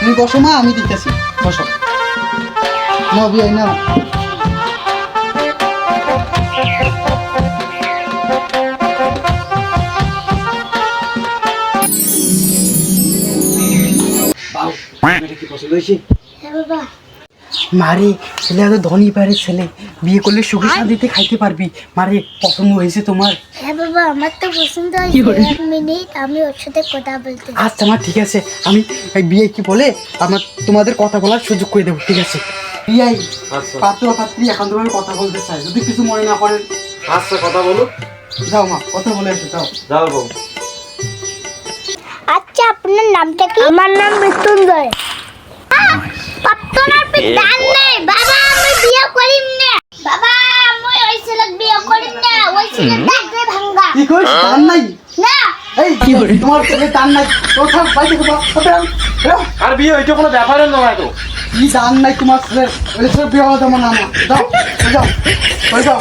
তুমি বসো মা, আমি দিতেছি, বসো। নাও বিয়াই নাও। মারে ছেলে এত ধনী বাড়ির ছেলে, বিয়ে করলে সুখে শান্তিতে খাইতে পারবি। মারে পছন্দ হয়েছে তোমার? হ্যাঁ বাবা, আমার তো পছন্দ হয়েছে। এক মিনিট, আমি ওর সাথে কথা বলতে। আচ্ছা মা ঠিক আছে, আমি বিয়ে কি বলে আমার তোমাদের কথা বলার সুযোগ করে দেবো, ঠিক আছে? বিয়াই পাত্র পাত্রী এখন তোমার কথা বলতে চাই, যদি কিছু মনে না করেন। আচ্ছা কথা বলো। যাও মা, কথা বলে এসো, যাও। যাও বউ। আচ্ছা, আপনার নামটা কি? আমার নাম মৃত্যুঞ্জয়। আপনার পিতার নেই বাবা, আমি বিয়ে করিম না বাবা, আমি ওই ছেলে বিয়ে করিম না, ওই ছেলে দাঁতে ভাঙা। কি কইছ? টান নাই? না এই কি করে তোমার ছেলে টান নাই? কোথাও বাইরে কোথাও আর বিয়ে হইতে কোনো ব্যাপারের নয় তো। কি টান নাই তোমার ছেলে? ওই ছেলে বিয়ে হওয়া যেমন না। যাও যাও যাও।